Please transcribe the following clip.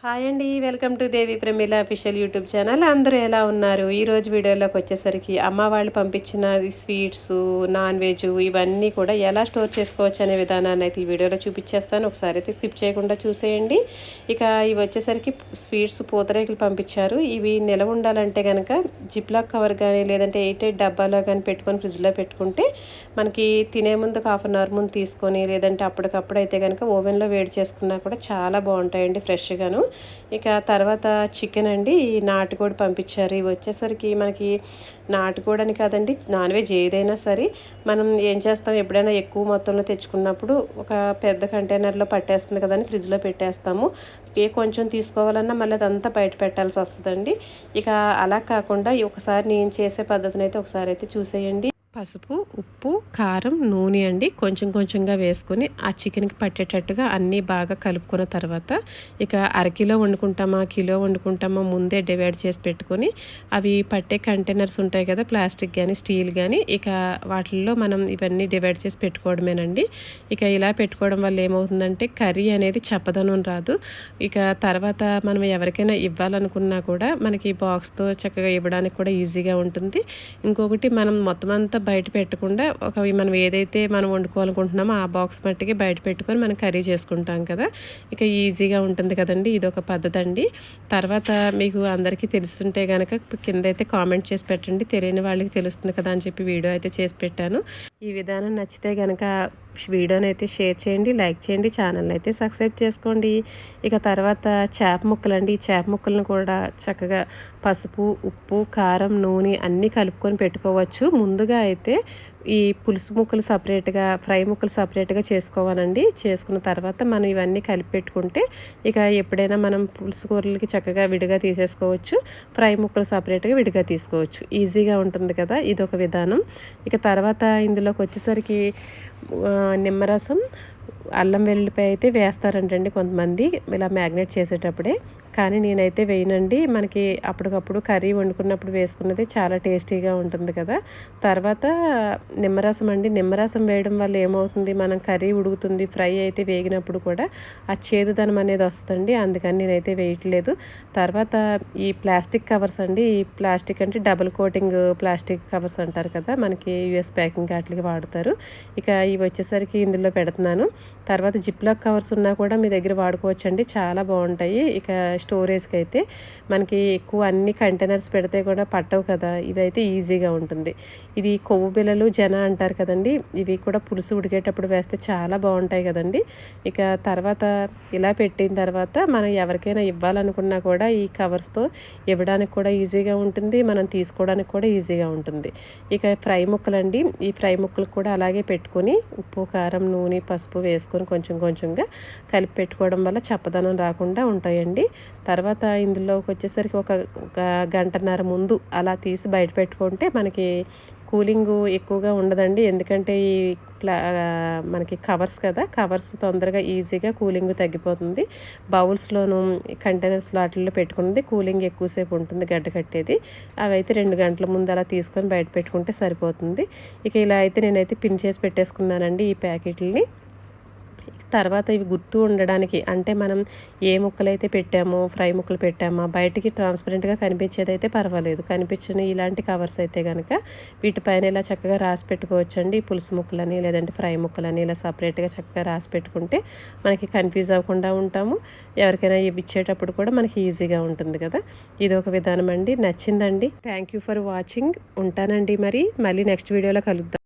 Hi అండి, welcome to Devi Pramila official YouTube channel. అందరూ ఎలా ఉన్నారు? ఈరోజు వీడియోలోకి వచ్చేసరికి అమ్మ వాళ్ళు పంపించిన స్వీట్స్, నాన్ వెజ్ ఇవన్నీ కూడా ఎలా స్టోర్ చేసుకోవచ్చు అనే విధానాన్ని అయితే ఈ వీడియోలో చూపించేస్తాను. ఒకసారి అయితే స్కిప్ చేయకుండా చూసేయండి. ఇక ఇవి వచ్చేసరికి స్వీట్స్ పూతరేకులు పంపించారు. ఇవి నిలవ ఉండాలంటే కనుక జిప్లాక్ కవర్ కానీ లేదంటే 8 డబ్బాలో కానీ పెట్టుకొని ఫ్రిడ్జ్లో పెట్టుకుంటే మనకి తినే ముందు ఒక హాఫ్ అన్ అవర్ ముందు తీసుకొని లేదంటే అప్పటికప్పుడు అయితే కనుక ఓవెన్లో వేడి చేసుకున్నా కూడా చాలా బాగుంటాయండి ఫ్రెష్గాను. ఇక తర్వాత చికెన్ అండి, ఈ నాటుకోడి పంపించారు. ఇవి వచ్చేసరికి మనకి నాటుకోడని కాదండి, నాన్ వెజ్ ఏదైనా సరే మనం ఏం చేస్తాం, ఎప్పుడైనా ఎక్కువ మొత్తంలో తెచ్చుకున్నప్పుడు ఒక పెద్ద కంటైనర్లో పట్టేస్తుంది కదండి, ఫ్రిడ్జ్లో పెట్టేస్తాము. కొంచెం తీసుకోవాలన్నా మళ్ళీ అదంతా బయట పెట్టాల్సి వస్తుందండి. ఇక అలా కాకుండా ఒకసారి నేను చేసే పద్ధతిని అయితే ఒకసారి అయితే చూసేయండి. పసుపు, ఉప్పు, కారం, నూనె అండి కొంచెం కొంచెంగా వేసుకొని ఆ చికెన్కి పట్టేటట్టుగా అన్నీ బాగా కలుపుకున్న తర్వాత ఇక అరకిలో వండుకుంటామా కిలో వండుకుంటామా ముందే డివైడ్ చేసి పెట్టుకొని అవి పట్టే కంటైనర్స్ ఉంటాయి కదా, ప్లాస్టిక్ కానీ స్టీల్ కానీ, ఇక వాటిల్లో మనం ఇవన్నీ డివైడ్ చేసి పెట్టుకోవడమేనండి. ఇక ఇలా పెట్టుకోవడం వల్ల ఏమవుతుందంటే కర్రీ అనేది చప్పదనం రాదు. ఇక తర్వాత మనం ఎవరికైనా ఇవ్వాలనుకున్నా కూడా మనకి బాక్స్తో చక్కగా ఇవ్వడానికి కూడా ఈజీగా ఉంటుంది. ఇంకొకటి మనం మొత్తం అంతా బయట పెట్టకుండా మనం ఏదైతే మనం వండుకోవాలనుకుంటున్నామో ఆ బాక్స్ మట్టికి బయట పెట్టుకొని మనం కర్రీ చేసుకుంటాం కదా, ఇక ఈజీగా ఉంటుంది కదండి. ఇది ఒక పద్ధతి అండి. తర్వాత మీకు అందరికీ తెలుస్తుంటే కనుక కింద అయితే కామెంట్ చేసి పెట్టండి, తెలియని వాళ్ళకి తెలుస్తుంది కదా అని చెప్పి వీడియో అయితే చేసి పెట్టాను. ఈ విధానం నచ్చితే కనుక వీడియోని అయితే షేర్ చేయండి, లైక్ చేయండి, ఛానల్ని అయితే సబ్స్క్రైబ్ చేసుకోండి. ఇక తర్వాత చేప ముక్కలు అండి, ఈ చేప ముక్కలను కూడా చక్కగా పసుపు, ఉప్పు, కారం, నూనె అన్నీ కలుపుకొని పెట్టుకోవచ్చు. ముందుగా అయితే ఈ పులుసు ముక్కలు సపరేట్గా, ఫ్రై ముక్కలు సపరేట్గా చేసుకోవాలండి. చేసుకున్న తర్వాత మనం ఇవన్నీ కలిపి పెట్టుకుంటే ఇక ఎప్పుడైనా మనం పులుసు కూరలకి చక్కగా విడిగా తీసేసుకోవచ్చు, ఫ్రై ముక్కలు సపరేట్గా విడిగా తీసుకోవచ్చు. ఈజీగా ఉంటుంది కదా, ఇదొక విధానం. ఇక తర్వాత ఇందులోకి వచ్చేసరికి నిమ్మరసం, అల్లం వెల్లుల్లిపాయ అయితే వేస్తారంటండి కొంతమంది ఇలా మ్యాగ్నేట్ చేసేటప్పుడే, కానీ నేనైతే వేయనండి. మనకి అప్పటికప్పుడు కర్రీ వండుకున్నప్పుడు వేసుకున్నది చాలా టేస్టీగా ఉంటుంది కదా. తర్వాత నిమ్మరసం అండి, నిమ్మరసం వేయడం వల్ల ఏమవుతుంది, మనం కర్రీ ఉడుకుతుంది, ఫ్రై అయితే వేగినప్పుడు కూడా ఆ చేదుదనం అనేది వస్తుందండి, అందుకని నేనైతే వేయట్లేదు. తర్వాత ఈ ప్లాస్టిక్ కవర్స్ అండి, ఈ ప్లాస్టిక్ అంటే డబుల్ కోటింగ్ ప్లాస్టిక్ కవర్స్ అంటారు కదా, మనకి యూఎస్ ప్యాకింగ్ వాటికి వాడతారు. ఇక ఇవి వచ్చేసరికి ఇందులో పెడుతున్నాను. తర్వాత జిప్లాక్ కవర్స్ ఉన్నా కూడా మీ దగ్గర వాడుకోవచ్చండి, చాలా బాగుంటాయి. ఇక స్టోరేజ్కి అయితే మనకి ఎక్కువ అన్ని కంటైనర్స్ పెడితే కూడా పట్టవు కదా, ఇవైతే ఈజీగా ఉంటుంది. ఇది కొవ్వు బిళ్ళలు జన అంటారు కదండి, ఇవి కూడా పులుసు ఉడికేటప్పుడు వేస్తే చాలా బాగుంటాయి కదండి. ఇక తర్వాత ఇలా పెట్టిన తర్వాత మనం ఎవరికైనా ఇవ్వాలనుకున్నా కూడా ఈ కవర్స్తో ఇవ్వడానికి కూడా ఈజీగా ఉంటుంది, మనం తీసుకోవడానికి కూడా ఈజీగా ఉంటుంది. ఇక ఫ్రై ముక్కలండి, ఈ ఫ్రై ముక్కలు కూడా అలాగే పెట్టుకొని ఉప్పు, కారం, నూనె, పసుపు వేసుకొని కొంచెం కొంచెంగా కలిపి పెట్టుకోవడం వల్ల చప్పదనం రాకుండా ఉంటాయండి. తర్వాత ఇందులోకి వచ్చేసరికి ఒక గంటన్నర ముందు అలా తీసి బయట పెట్టుకుంటే మనకి కూలింగ్ ఎక్కువగా ఉండదండి. ఎందుకంటే ఈ మనకి కవర్స్ కదా, కవర్స్ తొందరగా ఈజీగా కూలింగ్ తగ్గిపోతుంది. బౌల్స్లోను కంటైనర్స్లో వాటిల్లో పెట్టుకున్నది కూలింగ్ ఎక్కువసేపు ఉంటుంది, గడ్డ కట్టేది. అవి అయితే 2 గంటల ముందు అలా తీసుకొని బయట పెట్టుకుంటే సరిపోతుంది. ఇక ఇలా అయితే నేనైతే పిన్ చేసి పెట్టేసుకున్నానండి ఈ ప్యాకెట్లని. తర్వాత ఇవి గుర్తు ఉండడానికి అంటే మనం ఏ ముక్కలైతే పెట్టామో, ఫ్రై ముక్కలు పెట్టామో బయటికి ట్రాన్స్పరెంట్గా కనిపించేదైతే పర్వాలేదు, కనిపించిన ఇలాంటి కవర్స్ అయితే కనుక వీటిపైన ఇలా చక్కగా రాసి పెట్టుకోవచ్చండి. పులుసు ముక్కలని లేదంటే ఫ్రై ముక్కలని ఇలా సపరేట్గా చక్కగా రాసి పెట్టుకుంటే మనకి కన్ఫ్యూజ్ అవ్వకుండా ఉంటాము. ఎవరికైనా ఇవి ఇచ్చేటప్పుడు కూడా మనకి ఈజీగా ఉంటుంది కదా. ఇది ఒక విధానం అండి. నచ్చిందండి. Thank you for watching. ఉంటానండి, మళ్ళీ నెక్స్ట్ వీడియోలో కలుద్దాం.